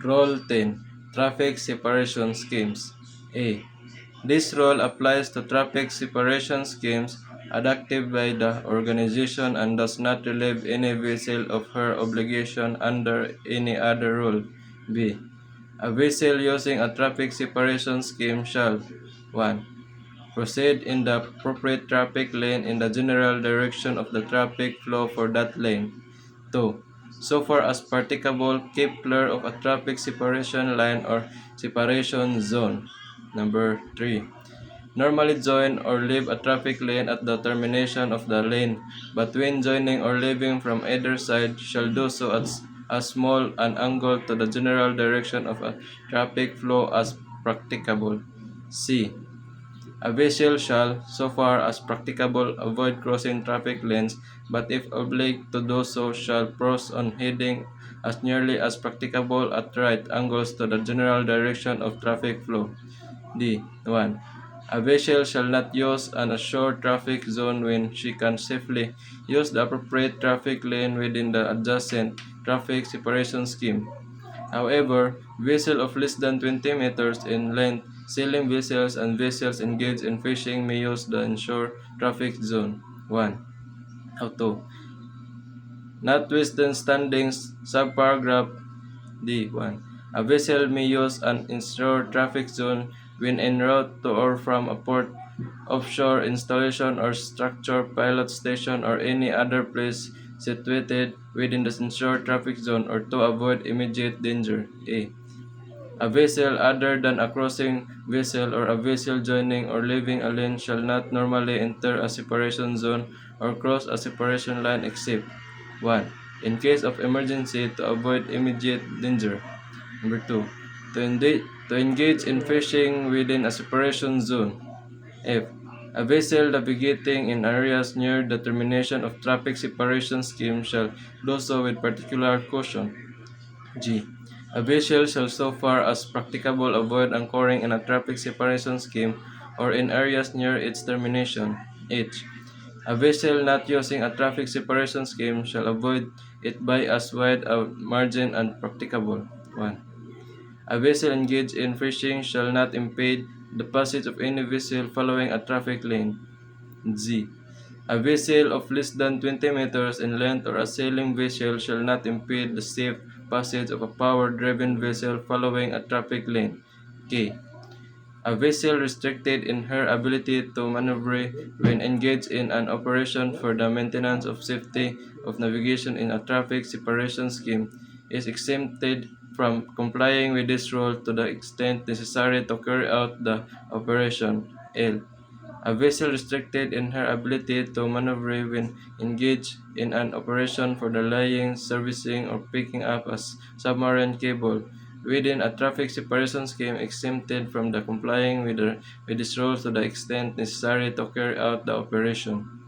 Role 10. Traffic Separation Schemes. A. This rule applies to traffic separation schemes adopted by the organization and does not relieve any vessel of her obligation under any other rule. B. A vessel using a traffic separation scheme shall 1. Proceed in the appropriate traffic lane in the general direction of the traffic flow for that lane. 2. So far as practicable, keep clear of a traffic separation line or separation zone. Number 3. Normally join or leave a traffic lane at the termination of the lane, but when joining or leaving from either side, shall do so at as small an angle to the general direction of a traffic flow as practicable. C. A vessel shall, so far as practicable, avoid crossing traffic lanes, but if obliged to do so, shall cross on heading as nearly as practicable at right angles to the general direction of traffic flow. D. 1. A vessel shall not use an assured traffic zone when she can safely use the appropriate traffic lane within the adjacent traffic separation scheme. However, vessels of less than 20 meters in length, sailing vessels, and vessels engaged in fishing may use the inshore traffic zone. 1. How to? Notwithstanding subparagraph D1. A vessel may use an inshore traffic zone when en route to or from a port, offshore installation or structure, pilot station, or any other place situated within the inshore traffic zone or to avoid immediate danger. A vessel other than a crossing vessel or a vessel joining or leaving a lane shall not normally enter a separation zone or cross a separation line except 1. In case of emergency to avoid immediate danger. Number 2. To engage in fishing within a separation zone. F. A vessel navigating in areas near the termination of traffic separation scheme shall do so with particular caution. G. A vessel shall so far as practicable avoid anchoring in a traffic separation scheme or in areas near its termination. H. A vessel not using a traffic separation scheme shall avoid it by as wide a margin as practicable. 1. A vessel engaged in fishing shall not impede the passage of any vessel following a traffic lane. Z. A vessel of less than 20 meters in length or a sailing vessel shall not impede the safe passage of a power-driven vessel following a traffic lane. K. A vessel restricted in her ability to maneuver when engaged in an operation for the maintenance of safety of navigation in a traffic separation scheme is exempted from complying with this rule to the extent necessary to carry out the operation. L. A vessel restricted in her ability to maneuver when engaged in an operation for the laying, servicing, or picking up a submarine cable within a traffic separation scheme exempted from the complying with this rule to the extent necessary to carry out the operation.